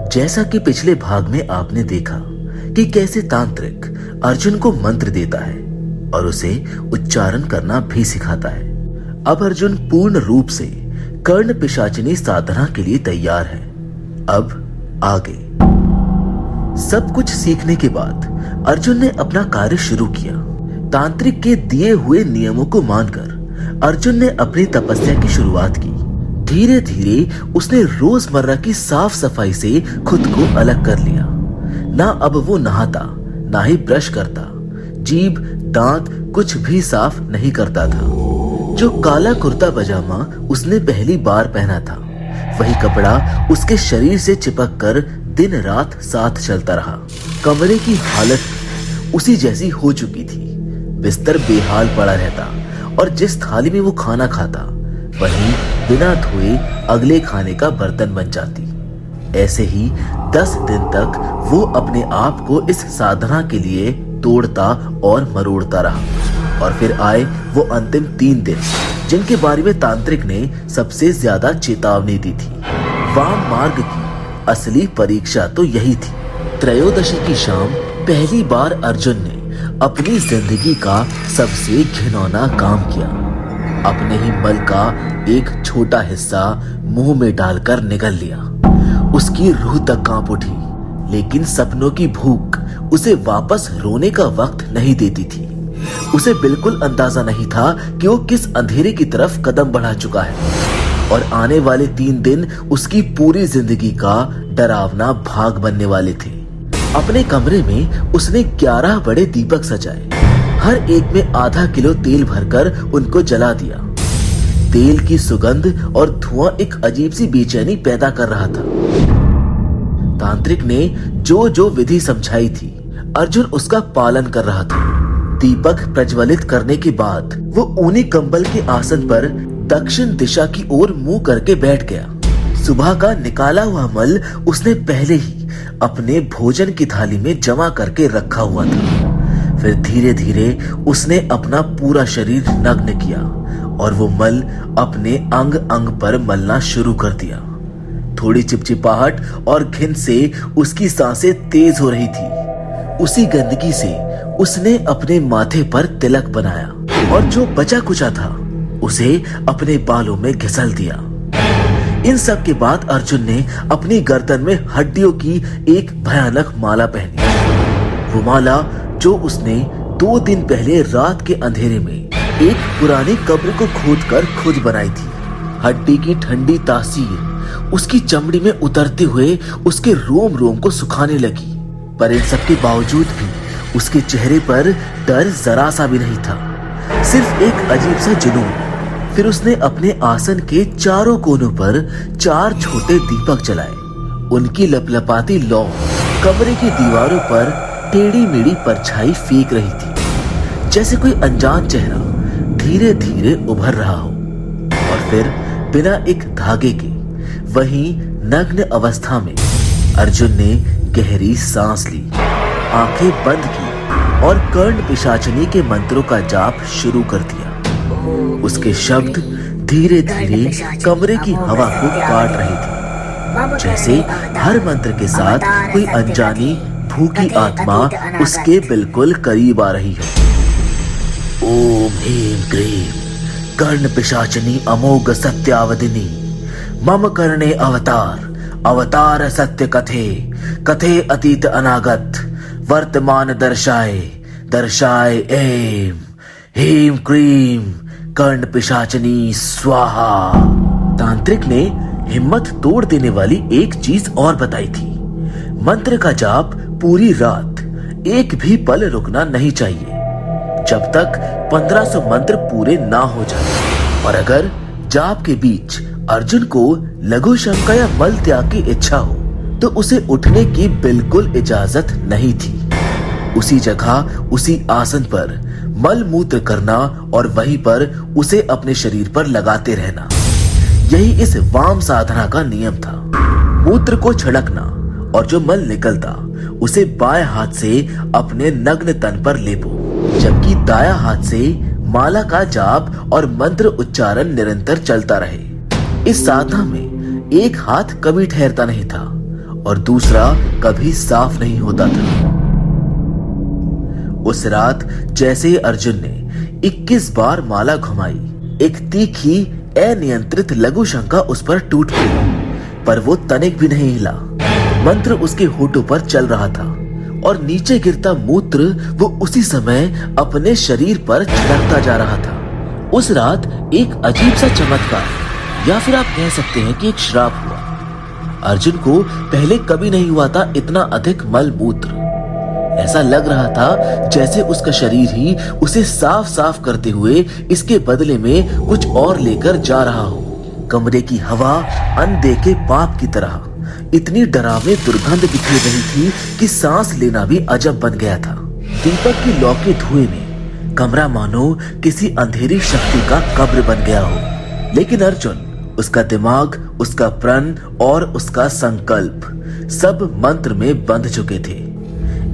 जैसा कि पिछले भाग में आपने देखा कि कैसे तांत्रिक अर्जुन को मंत्र देता है और उसे उच्चारण करना भी सिखाता है। अब अर्जुन पूर्ण रूप से कर्ण पिशाचिनी साधना के लिए तैयार है। अब आगे सब कुछ सीखने के बाद अर्जुन ने अपना कार्य शुरू किया। तांत्रिक के दिए हुए नियमों को मानकर अर्जुन ने अपनी तपस्या की शुरुआत की। धीरे धीरे उसने रोजमर्रा की साफ सफाई से खुद को अलग कर लिया। ना अब वो नहाता, ना ही ब्रश करता, जीभ दांत कुछ भी साफ नहीं करता था। जो काला कुर्ता पजामा उसने पहली बार पहना था, वही कपड़ा उसके शरीर से चिपक कर दिन रात साथ चलता रहा। कमरे की हालत उसी जैसी हो चुकी थी। बिस्तर बेहाल पड़ा रहता और जिस थाली में वो खाना खाता वही बिना धोए अगले खाने का बर्तन बन जाती। ऐसे ही 10 दिन तक वो अपने आप को इस साधना के लिए तोड़ता और मरोड़ता रहा। और फिर आए वो अंतिम 3 दिन, जिनके बारे में तांत्रिक ने सबसे ज्यादा चेतावनी दी थी। वाम मार्ग की असली परीक्षा तो यही थी। त्रयोदशी की शाम पहली बार अर्जुन ने अपनी जिंदगी का सबसे घिनौना काम किया। अपने ही बल का एक छोटा हिस्सा मुंह में डालकर निगल लिया। उसकी रूह तक कांप उठी, लेकिन सपनों की भूख उसे वापस रोने का वक्त नहीं देती थी। उसे बिल्कुल अंदाजा नहीं था कि वो किस अंधेरे की तरफ कदम बढ़ा चुका है और आने वाले 3 दिन उसकी पूरी जिंदगी का डरावना भाग बनने वाले थे। अपने कमरे में उसने 11 बड़े दीपक सजाए। हर एक में आधा किलो तेल भरकर उनको जला दिया। तेल की सुगंध और धुआं एक अजीब सी बेचैनी पैदा कर रहा था। तांत्रिक ने जो जो विधि समझाई थी, अर्जुन उसका पालन कर रहा था। दीपक प्रज्वलित करने के बाद वो ऊनी कंबल के आसन पर दक्षिण दिशा की ओर मुंह करके बैठ गया। सुबह का निकाला हुआ मल उसने पहले ही अपने भोजन की थाली में जमा करके रखा हुआ था। फिर धीरे धीरे उसने अपना पूरा शरीर नग्न किया और वो मल अपने अंग अंग पर मलना शुरू कर दिया। थोड़ी चिपचिपाहट और घिन से उसकी सांसें तेज हो रही थी। उसी गंदगी से उसने अपने माथे पर तिलक बनाया और जो बचा कुचा था उसे अपने बालों में घिसल दिया। इन सब के बाद अर्जुन ने अपनी गर्दन में हड्डियों की एक भयानक माला पहनी। वो माला जो उसने 2 दिन पहले रात के अंधेरे में एक पुरानी कब्र को खोदकर खुद बनाई थी। हड्डी की ठंडी तासीर उसकी चमड़ी में उतरते हुए उसके रोम रोम को सुखाने लगी। पर इन सब के बावजूद भी उसके चेहरे पर डर जरा सा भी नहीं था, सिर्फ एक अजीब सा जुनून। फिर उसने अपने आसन के चारों कोनों पर 4 छोटे दीपक जलाए। उनकी लपलपाती लौ कमरे की दीवारों पर टेढ़ी मेढ़ी परछाई फेंक रही थी, जैसे कोई अनजान चेहरा धीरे धीरे उभर रहा हो। और फिर बिना एक धागे के वहीं नग्न अवस्था में अर्जुन ने गहरी सांस ली, आंखें बंद की और कर्ण पिशाचिनी के मंत्रों का जाप शुरू कर दिया। उसके शब्द धीरे धीरे कमरे की हवा को काट रहे थे, जैसे हर मंत्र के साथ कोई अनजानी भूखी आत्मा उसके बिल्कुल करीब आ रही है। ओम ह्रीं क्लीं कर्ण पिशाचिनी अमोघ सत्यावदिनी मम कर्णे अवतार अवतार सत्य कथे कथे अतीत अनागत वर्तमान दर्शाए दर्शाए ऐं ह्रीं क्लीं कर्ण पिशाचिनी स्वाहा। तांत्रिक ने हिम्मत तोड़ देने वाली एक चीज और बताई थी। मंत्र का जाप पूरी रात एक भी पल रुकना नहीं चाहिए, जब तक 1500 मंत्र पूरे ना हो जाए। और अगर जाप के बीच अर्जुन को लघु शंका या मल त्याग की इच्छा हो तो उसे उठने की बिल्कुल इजाजत नहीं थी। उसी जगह उसी आसन पर मल मूत्र करना और वहीं पर उसे अपने शरीर पर लगाते रहना, यही इस वाम साधना का नियम था। मूत्र को छिड़कना और जो मल निकलता उसे बाएं हाथ से अपने नग्न तन पर लेपो, जबकि दायां हाथ से माला का जाप और मंत्र उच्चारण निरंतर चलता रहे। इस साधना में एक हाथ कभी ठहरता नहीं था और दूसरा कभी साफ नहीं होता था। उस रात जैसे ही अर्जुन ने 21 बार माला घुमाई, एक तीखी अनियंत्रित लघु शंका उस पर टूट पड़ी, पर वो तनिक भी नहीं हिला। मंत्र उसके होठों पर चल रहा था और नीचे गिरता मूत्र वो उसी समय अपने शरीर पर छिड़कता जा रहा था। उस रात एक अजीब सा चमत्कार या फिर आप कह सकते हैं कि एक श्राप हुआ। अर्जुन को पहले कभी नहीं हुआ था इतना अधिक मल मूत्र। ऐसा लग रहा था जैसे उसका शरीर ही उसे साफ साफ करते हुए इसके बदले में कुछ और लेकर जा रहा हो। कमरे की हवा अनदेखे पाप की तरह इतनी डरावनी दुर्गंध बिखेर रही थी कि सांस लेना भी अजब बन गया था। दीपक की लौ के धुएं में कमरा मानो किसी अंधेरी शक्ति का कब्र बन गया हो। लेकिन अर्जुन, उसका दिमाग, उसका प्रण और उसका संकल्प सब मंत्र में बंध चुके थे।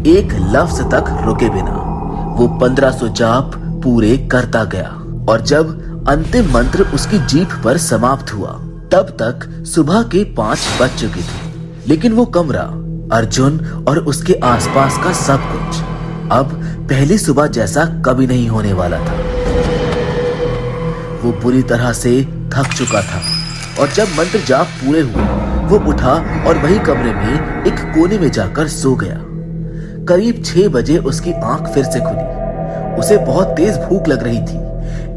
एक लफ्ज तक रुके बिना वो 1500 जाप पूरे करता गया और जब अंतिम मंत्र उसकी जीभ पर समाप्त हुआ तब तक सुबह के 5 बज चुके थे। लेकिन वो कमरा, अर्जुन और उसके आसपास का सब कुछ अब पहली सुबह जैसा कभी नहीं होने वाला था। वो बुरी तरह से थक चुका था और जब मंत्र जाप पूरे हुए वो उठा और वही कमरे में एक कोने में जाकर सो गया। करीब 6 बजे उसकी आंख फिर से खुली। उसे बहुत तेज भूख लग रही थी,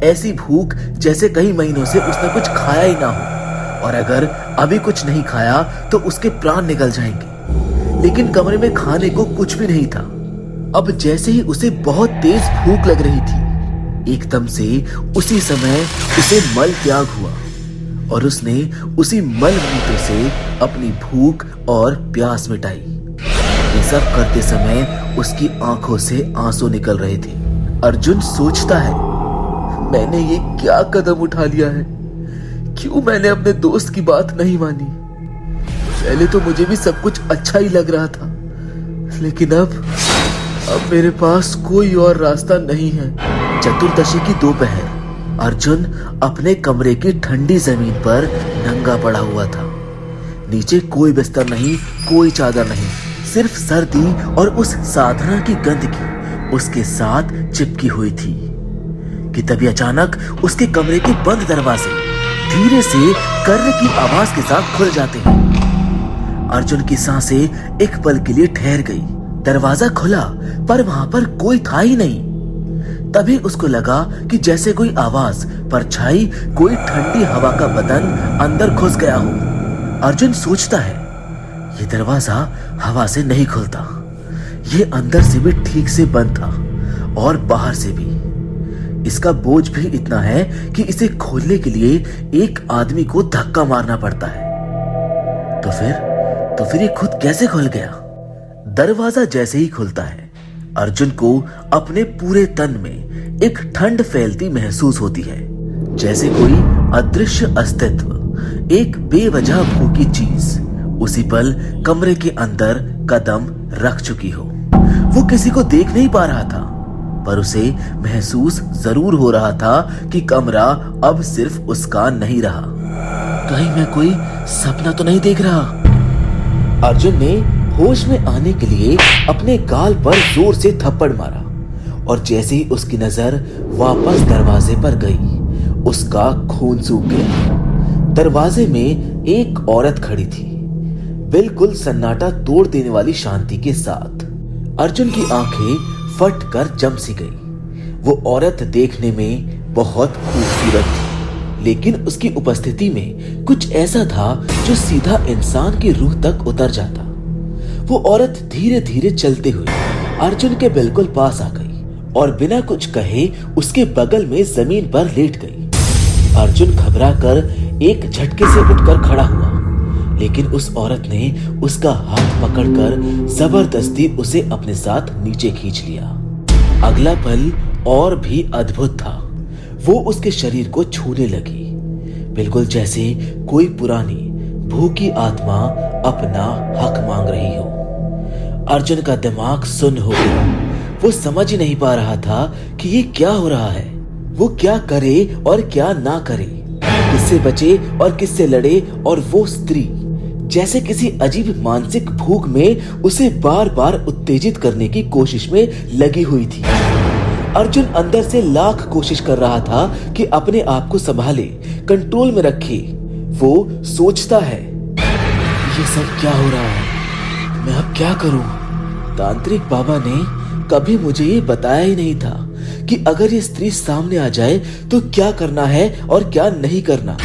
ऐसी भूख जैसे कई महीनों से उसने कुछ खाया ही ना हो और अगर अभी कुछ नहीं खाया तो उसके प्राण निकल जाएंगे। लेकिन कमरे में खाने को कुछ भी नहीं था। अब जैसे ही उसे बहुत तेज भूख लग रही थी, एकदम से उसी समय उसे मल त्याग हुआ और उसने उसी मल मूत्र से अपनी भूख और प्यास मिटाई। ये सब करते समय उसकी आंखों से आंसू निकल रहे थे। अर्जुन सोचता है, मैंने ये क्या कदम उठा लिया है? क्यों मैंने अपने दोस्त की बात नहीं मानी? पहले तो मुझे भी सब कुछ अच्छा ही लग रहा था, लेकिन अब मेरे पास कोई और रास्ता नहीं है। चतुर्दशी की दोपहर अर्जुन अपने कमरे की ठंडी जमीन पर नंगा पड़ा हुआ था। नीचे कोई बिस्तर नहीं, कोई चादर नहीं, सिर्फ सर्दी और उस साधना की गंदगी उसके साथ चिपकी हुई थी कि तभी अचानक उसके कमरे के बंद दरवाजे धीरे से कर्र की आवाज के साथ खुल जाते हैं। अर्जुन की सांसें एक पल के लिए ठहर गई। दरवाजा खुला पर वहां पर कोई था ही नहीं। तभी उसको लगा कि जैसे कोई आवाज, परछाई, कोई ठंडी हवा का बदन अंदर घुस गया हो। अर्जुन सोचता है, ये दरवाजा हवा से नहीं खुलता, ये अंदर से भी ठीक से बंद था और बाहर से भी। इसका बोझ भी इतना है कि इसे खोलने के लिए एक आदमी को धक्का मारना पड़ता है। तो फिर ये खुद कैसे खुल गया? दरवाजा जैसे ही खुलता है, अर्जुन को अपने पूरे तन में एक ठंड फैलती महसूस होती है, जैसे कोई अदृश्य अस्तित्व, एक बेवजह भूखी चीज उसी पल कमरे के अंदर कदम रख चुकी हो। वो किसी को देख नहीं पा रहा था, पर उसे महसूस जरूर हो रहा था कि कमरा अब सिर्फ उसका नहीं रहा। कहीं मैं कोई सपना तो नहीं देख रहा? अर्जुन ने होश में आने के लिए अपने गाल पर जोर से थप्पड़ मारा और जैसे ही उसकी नजर वापस दरवाजे पर गई, उसका खून सूख गया। दरवाजे में एक औरत खड़ी थी, बिल्कुल सन्नाटा तोड़ देने वाली शांति के साथ। अर्जुन की आंखें फट कर जम सी गई। वो औरत देखने में बहुत खूबसूरत थी, लेकिन उसकी उपस्थिति में कुछ ऐसा था जो सीधा इंसान की रूह तक उतर जाता। वो औरत धीरे धीरे चलते हुए अर्जुन के बिल्कुल पास आ गई और बिना कुछ कहे उसके बगल में जमीन पर लेट गई। अर्जुन घबरा कर एक झटके से उठकर खड़ा हुआ, लेकिन उस औरत ने उसका हाथ पकड़कर जबरदस्ती उसे अपने साथ नीचे खींच लिया। अगला पल और भी अद्भुत था। वो उसके शरीर को छूने लगी, बिल्कुल जैसे कोई पुरानी भूखी आत्मा अपना हक मांग रही हो। अर्जुन का दिमाग सुन्न हो गया। वो समझ ही नहीं पा रहा था कि ये क्या हो रहा है। वो क्या करे और क्या ना करे, किससे बचे और किससे लड़े। और वो स्त्री जैसे किसी अजीब मानसिक भूख में उसे बार बार उत्तेजित करने की कोशिश में लगी हुई थी। अर्जुन अंदर से लाख कोशिश कर रहा था कि अपने आप को संभाले, कंट्रोल में रखे। वो सोचता है, ये सब क्या हो रहा है, मैं अब क्या करूं? तांत्रिक बाबा ने कभी मुझे ये बताया ही नहीं था कि अगर ये स्त्री सामने आ जाए तो क्या करना है और क्या नहीं करना।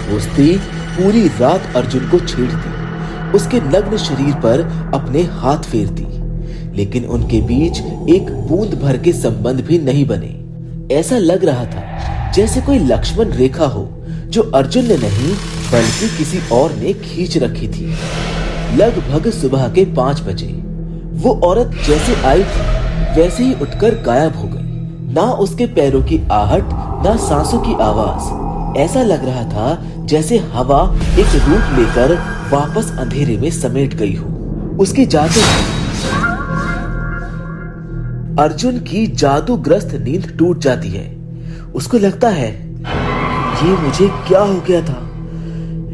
वो स्त्री पूरी रात अर्जुन को छेड़ती, उसके नग्न शरीर पर अपने हाथ फेरती, लेकिन उनके बीच एक बूंद भर के संबंध भी नहीं बने। ऐसा लग रहा था जैसे कोई लक्ष्मण रेखा हो जो अर्जुन ने नहीं बल्कि किसी और ने खींच रखी थी। लगभग सुबह के 5 बजे वो औरत जैसे आई थी वैसे ही उठकर गायब हो गई। ना उसके पैरों की आहट, ना सांसों की आवाज। ऐसा लग रहा था जैसे हवा एक रूप लेकर वापस अंधेरे में समेट गई हो। उसके जाते अर्जुन की जादूग्रस्त नींद टूट जाती है। उसको लगता है, ये मुझे क्या हो गया था?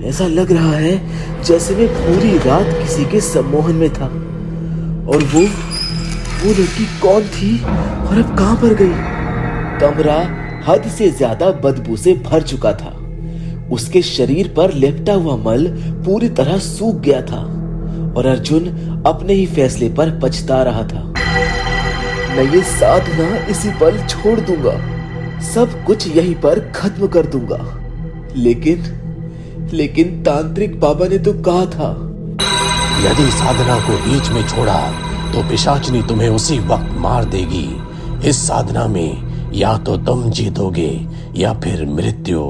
ऐसा लग रहा है जैसे मैं पूरी रात किसी के सम्मोहन में था। और वो लड़की कौन थी और अब कहां पर गई? कमरा हद से ज्यादा बदबू से भर चुका था। उसके शरीर पर लेपटा हुआ मल पूरी तरह सूख गया था और अर्जुन अपने ही फैसले पर पछता रहा था। मैं ये साधना इसी पल छोड़ दूंगा, सब कुछ यहीं पर खत्म कर दूंगा। लेकिन तांत्रिक बाबा ने तो कहा था, यदि साधना को बीच में छोड़ा तो पिशाचनी तुम्हें उसी वक्त मार देगी। इस साधना में या तो तुम जीतोगे या फिर मृत्यु।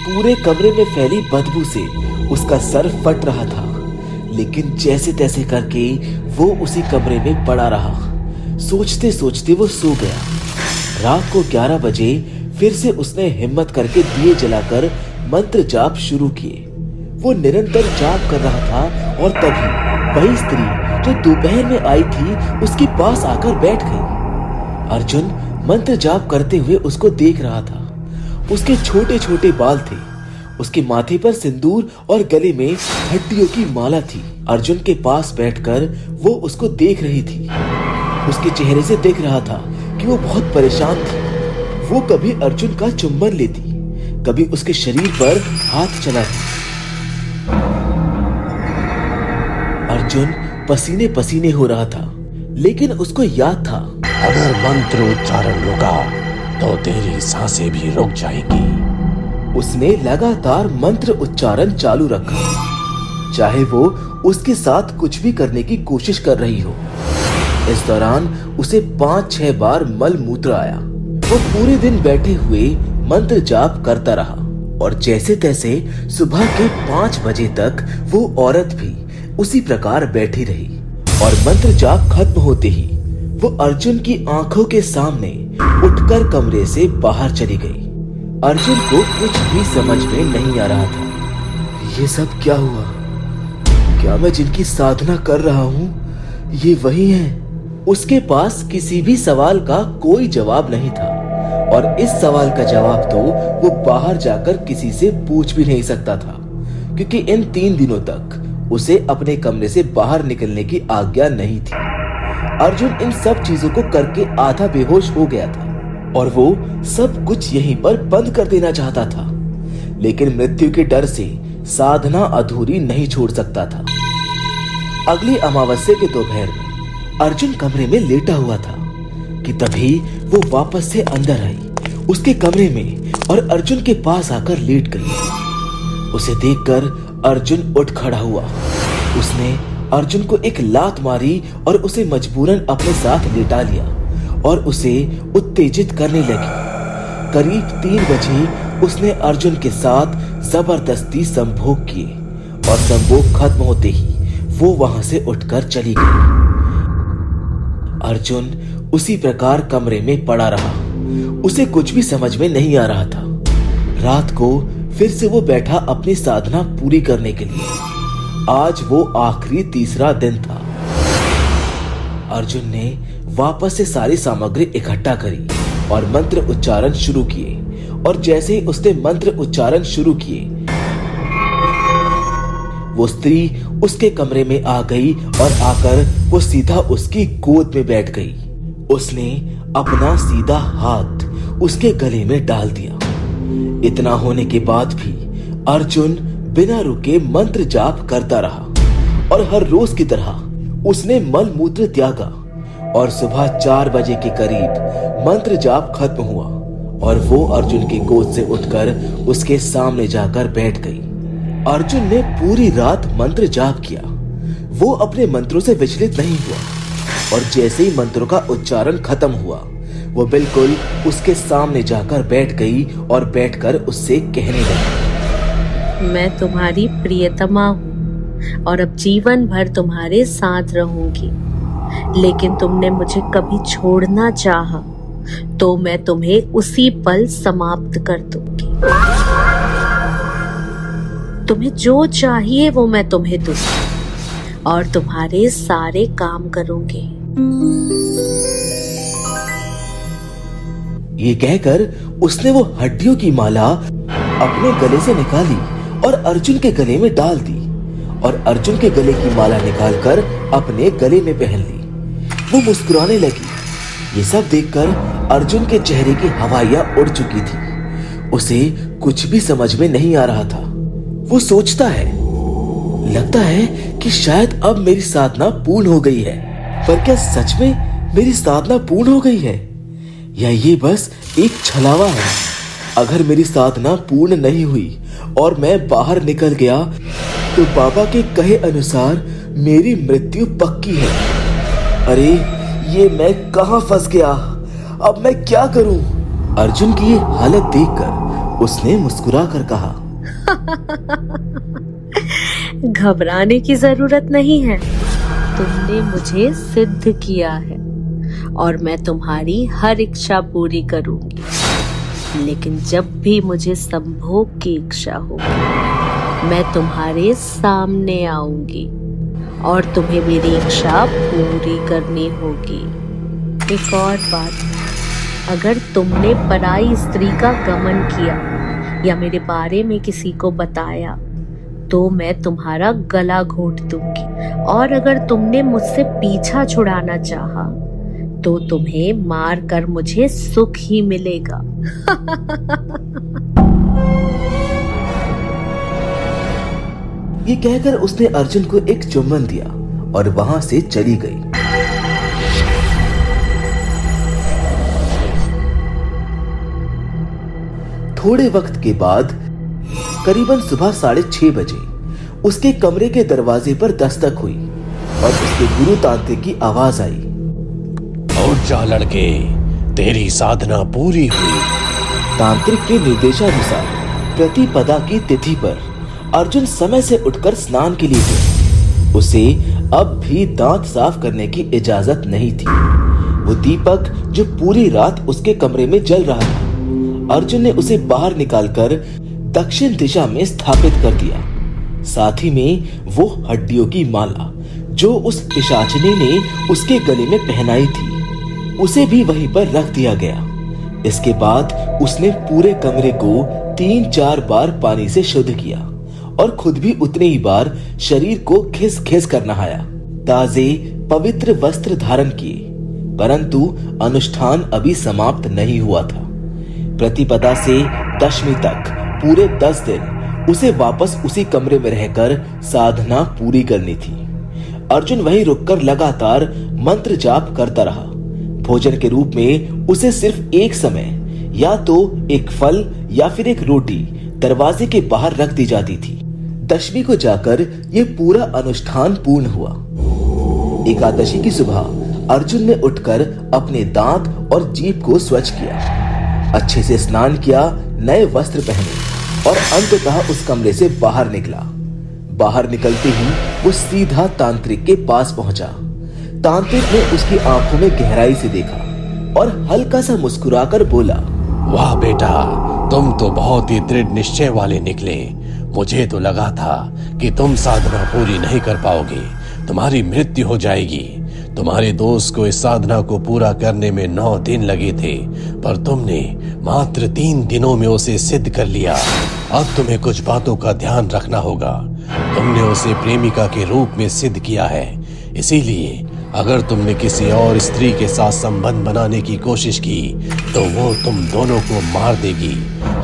पूरे कमरे में फैली बदबू से उसका सर फट रहा था, लेकिन जैसे तैसे करके वो उसी कमरे में पड़ा रहा। सोचते सोचते वो सो गया। रात को 11 बजे फिर से उसने हिम्मत करके दिए जलाकर मंत्र जाप शुरू किए। वो निरंतर जाप कर रहा था और तभी वही स्त्री जो दोपहर में आई थी उसके पास आकर बैठ गई। अर्जुन मंत्र जाप करते हुए उसको देख रहा था। उसके छोटे छोटे बाल थे, उसके माथे पर सिंदूर और गले में हड्डियों की माला थी। अर्जुन के पास बैठकर वो उसको देख रही थी। उसके चेहरे से दिख रहा था कि वो बहुत परेशान थी। वो कभी अर्जुन का चुंबन लेती, कभी उसके शरीर पर हाथ चलाती। अर्जुन पसीने पसीने हो रहा था, लेकिन उसको याद था, अगर मंत्र उच्चारण रुका तो तेरी सांसें भी रुक जाएंगी। उसने लगातार मंत्र उच्चारण चालू रखा, चाहे वो उसके साथ कुछ भी करने की कोशिश कर रही हो। इस दौरान उसे 5-6 बार मल मूत्र आया। वो पूरे दिन बैठे हुए मंत्र जाप करता रहा और जैसे तैसे सुबह के 5 बजे तक वो औरत भी उसी प्रकार बैठी रही और मंत्र जाप खत्म होते ही वो अर्जुन की आंखों के सामने उठकर कमरे से बाहर चली गई। अर्जुन को कुछ भी समझ में नहीं आ रहा था। ये सब क्या हुआ? क्या मैं जिनकी साधना कर रहा हूँ ये वही हैं? उसके पास किसी भी सवाल का कोई जवाब नहीं था और इस सवाल का जवाब तो वो बाहर जाकर किसी से पूछ भी नहीं सकता था, क्योंकि इन 3 दिनों तक उसे अपने कमरे से बाहर निकलने की आज्ञा नहीं थी। अर्जुन इन सब चीजों को करके आधा बेहोश हो गया था और वो सब कुछ यहीं पर बंद कर देना चाहता था, लेकिन मृत्यु के डर से साधना अधूरी नहीं छोड़ सकता था। अगली अमावस्या के दोपहर में अर्जुन कमरे में लेटा हुआ था कि तभी वो वापस से अंदर आई उसके कमरे में और अर्जुन के पास आकर लेट गई। उसे देखकर अर्जुन उठ खड़ा हुआ। उसने अर्जुन को एक लात मारी और उसे मजबूरन अपने साथ लेटा लिया और उसे उत्तेजित करने लगी। करीब 3 बजे उसने अर्जुन के साथ जबरदस्ती संभोग किए और संभोग खत्म होते ही वो वहां से उठकर चली गई। अर्जुन उसी प्रकार कमरे में पड़ा रहा। उसे कुछ भी समझ में नहीं आ रहा था। रात को फिर से वो बैठा अपनी साधना पूरी करने के लिए। आज वो आखिरी तीसरा दिन था। अर्जुन ने वापस से सारी सामग्री इकट्ठा करी और मंत्र उच्चारण शुरू किए और जैसे ही उसने मंत्र उच्चारण शुरू किए वो स्त्री उसके कमरे में आ गई और आकर वो सीधा उसकी गोद में बैठ गई। उसने अपना सीधा हाथ उसके गले में डाल दिया। इतना होने के बाद भी अर्जुन बिना रुके मंत्र जाप करता रहा और हर रोज की तरह उसने मल मूत्र त्यागा और सुबह 4 बजे के करीब मंत्र जाप खत्म हुआ और वो अर्जुन की गोद से उठकर उसके सामने जाकर बैठ गई। अर्जुन ने पूरी रात मंत्र जाप किया। वो अपने मंत्रों से विचलित नहीं हुआ और जैसे ही मंत्रों का उच्चारण खत्म हुआ वो बिल्कुल उसके सामने जाकर बैठ गई और बैठकर उससे कहने लगी, मैं तुम्हारी प्रियतमा हूँ और अब जीवन भर तुम्हारे साथ रहूंगी, लेकिन तुमने मुझे कभी छोड़ना चाहा तो मैं तुम्हें उसी पल समाप्त कर दूंगी। तुम्हें जो चाहिए वो मैं तुम्हें दूंगी और तुम्हारे सारे काम करूंगी। ये कहकर उसने वो हड्डियों की माला अपने गले से निकाली और अर्जुन के गले में डाल दी और अर्जुन के गले की माला निकालकर अपने गले में पहन ली। वो मुस्कुराने लगी। ये सब देखकर अर्जुन के चेहरे की हवाइयां उड़ चुकी थी। उसे कुछ भी समझ में नहीं आ रहा था। वो सोचता है, लगता है कि शायद अब मेरी साधना पूर्ण हो गई है। पर क्या सच में मेरी साधना पूर्ण हो गई है या ये बस एक छलावा है? अगर मेरी साधना पूर्ण नहीं हुई और मैं बाहर निकल गया तो बाबा के कहे अनुसार मेरी मृत्यु पक्की है। अरे ये मैं कहां फंस गया? अब मैं क्या करूं? अर्जुन की ये हालत देखकर उसने मुस्कुरा कर कहा, घबराने की जरूरत नहीं है। तुमने मुझे सिद्ध किया है और मैं तुम्हारी हर इच्छा पूरी करूंगी, लेकिन जब भी मुझे संभोग की इच्छा होगी मैं तुम्हारे सामने आऊंगी और तुम्हें मेरी इच्छा पूरी करनी होगी। एक और बात, अगर तुमने पराई स्त्री का गमन किया या मेरे बारे में किसी को बताया तो मैं तुम्हारा गला घोंट दूंगी और अगर तुमने मुझसे पीछा छुड़ाना चाहा तो तुम्हें मार कर मुझे सुख ही मिलेगा। ये कहकर उसने अर्जुन को एक चुम्बन दिया और वहां से चली गई। थोड़े वक्त के बाद करीबन सुबह 6:30 बजे उसके कमरे के दरवाजे पर दस्तक हुई और उसके गुरु तांत्रिक की आवाज आई, उठ जा लड़के, तेरी साधना पूरी हुई। तांत्रिक के निर्देशानुसार प्रतिपदा की तिथि पर अर्जुन समय से उठकर स्नान के लिए गया। उसे अब भी दांत साफ करने की इजाजत नहीं थी। वो दीपक जो पूरी रात उसके कमरे में जल रहा था, अर्जुन ने उसे बाहर निकालकर दक्षिण दिशा में स्थापित कर दिया। साथ ही में वो हड्डियों की माला जो उस पिशाचिनी ने उसके गले में पहनाई थी उसे भी वहीं पर रख दिया गया। इसके बाद उसने पूरे कमरे को 3-4 बार पानी से शुद्ध किया और खुद भी उतने ही बार शरीर को घिस घिस कर नहाया। ताजे पवित्र वस्त्र धारण किए, परंतु अनुष्ठान अभी समाप्त नहीं हुआ था। प्रतिपदा से दशमी तक पूरे 10 दिन उसे वापस उसी कमरे में रहकर साधना पूरी करनी थी। अर्जुन वहीं रुककर लगातार मंत्र जाप करता रहा। भोजन के रूप में उसे सिर्फ एक समय या तो एक फल या फिर एक रोटी दरवाजे के बाहर रख दी जाती थी। दशमी को जाकर यह पूरा अनुष्ठान पूर्ण हुआ। एकादशी की सुबह अर्जुन ने उठकर अपने दांत और जीभ को स्वच्छ किया, अच्छे से स्नान किया, नए वस्त्र पहने और अंततः उस कमरे से बाहर निकला। बाहर निकलते ही वो सीधा तांत्रिक के पास पहुंचा। तांत्रिक ने उसकी आंखों में गहराई से देखा और हल्का सा मुस्कुराकर बोला, वाह बेटा, तुम तो बहुत ही दृढ़ निश्चय वाले निकले। मुझे तो लगा था कि तुम साधना पूरी नहीं कर पाओगे, तुम्हारी मृत्यु हो जाएगी। तुम्हारे दोस्त को इस साधना को पूरा करने में 9 दिन लगे थे, पर तुमने मात्र 3 दिनों में उसे सिद्ध कर लिया। अब तुम्हें कुछ बातों का ध्यान रखना होगा। तुमने उसे प्रेमिका के रूप में सिद्ध किया है। इसीलिए अगर तुमने किसी और स्त्री के साथ संबंध बनाने की कोशिश की तो वो तुम दोनों को मार देगी।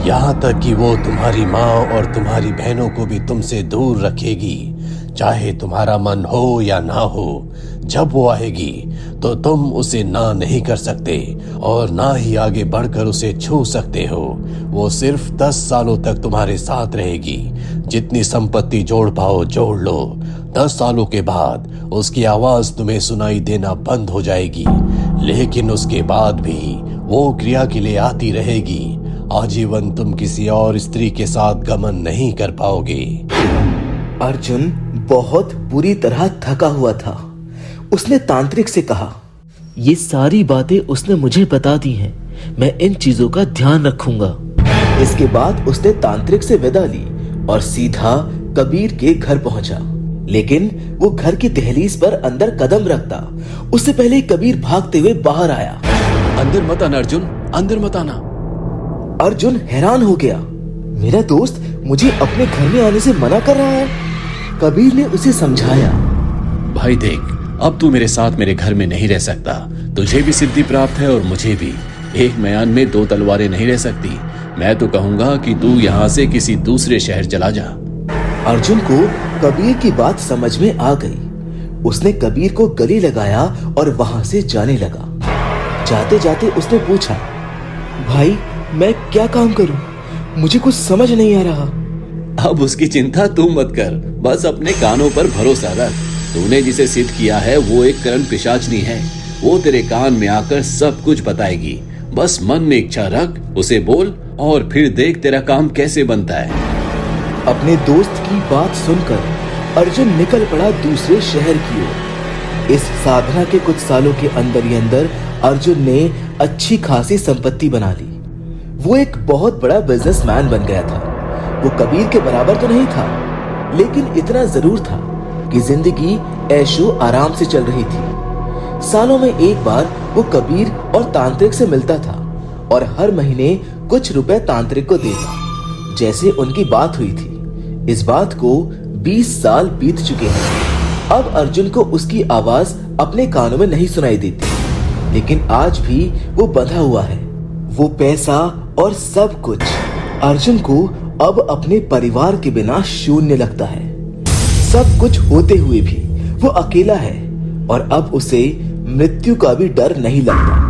यहाँ तक कि वो तुम्हारी माँ और तुम्हारी बहनों को भी तुमसे दूर रखेगी। चाहे तुम्हारा मन हो या ना हो, जब वो आएगी तो तुम उसे ना नहीं कर सकते और ना ही आगे बढ़कर उसे छू सकते हो। वो सिर्फ 10 सालों तक तुम्हारे साथ रहेगी। जितनी संपत्ति जोड़ पाओ जोड़ लो। 10 सालों के बाद उसकी आवाज तुम्हें सुनाई देना बंद हो जाएगी, लेकिन उसके बाद भी वो क्रिया के लिए आती रहेगी। आजीवन तुम किसी और स्त्री के साथ गमन नहीं कर पाओगे। अर्जुन बहुत बुरी तरह थका हुआ था। उसने तांत्रिक से कहा, ये सारी बातें उसने मुझे बता दी हैं। मैं इन चीजों का ध्यान रखूंगा। इसके बाद उसने तांत्रिक से विदा ली और सीधा कबीर के घर पहुंचा। लेकिन वो घर की दहलीज पर अंदर कदम रखता उससे पहले कबीर भागते हुए बाहर आया। अंदर मत आना अर्जुन, अंदर मत आना। अर्जुन हैरान हो गया। मेरा दोस्त मुझे अपने घर में आने से मना कर रहा है। कबीर ने उसे समझाया, भाई देख, अब तू मेरे साथ मेरे घर में नहीं रह सकता। तुझे भी सिद्धि प्राप्त है और मुझे भी। एक म्यान में 2 तलवारें नहीं रह सकती। मैं तो कहूंगा कि तू यहाँ से किसी दूसरे शहर चला जा। अर्जुन को कबीर की बात समझ में आ गई। उसने कबीर को गले लगाया और वहां से जाने लगा। जाते जाते उसने पूछा, भाई मैं क्या काम करूं? मुझे कुछ समझ नहीं आ रहा। अब उसकी चिंता तू मत कर, बस अपने कानों पर भरोसा रख। तूने जिसे सिद्ध किया है वो एक करण पिशाचनी है। वो तेरे कान में आकर सब कुछ बताएगी। बस मन में इच्छा रख, उसे बोल और फिर देख तेरा काम कैसे बनता है। अपने दोस्त की बात सुनकर अर्जुन निकल पड़ा दूसरे शहर की ओर। इस साधना के कुछ सालों के अंदर ही अंदर अर्जुन ने अच्छी खासी संपत्ति बना ली। वो एक बहुत बड़ा बिजनेसमैन बन गया था। वो कबीर के बराबर तो नहीं था, लेकिन इतना जरूर था कि जिंदगी ऐशो आराम से चल रही थी। सालों में एक बार वो कबीर और तांत्रिक से मिलता था और हर महीने कुछ रुपए तांत्रिक को देता, जैसे उनकी बात हुई थी। इस बात को 20 साल बीत चुके हैं। अब अर्जुन को उसकी आवाज अपने कानों में नहीं सुनाई देती, लेकिन आज भी वो बंधा हुआ है। वो पैसा और सब कुछ अर्जुन को अब अपने परिवार के बिना शून्य लगता है। सब कुछ होते हुए भी वो अकेला है और अब उसे मृत्यु का भी डर नहीं लगता।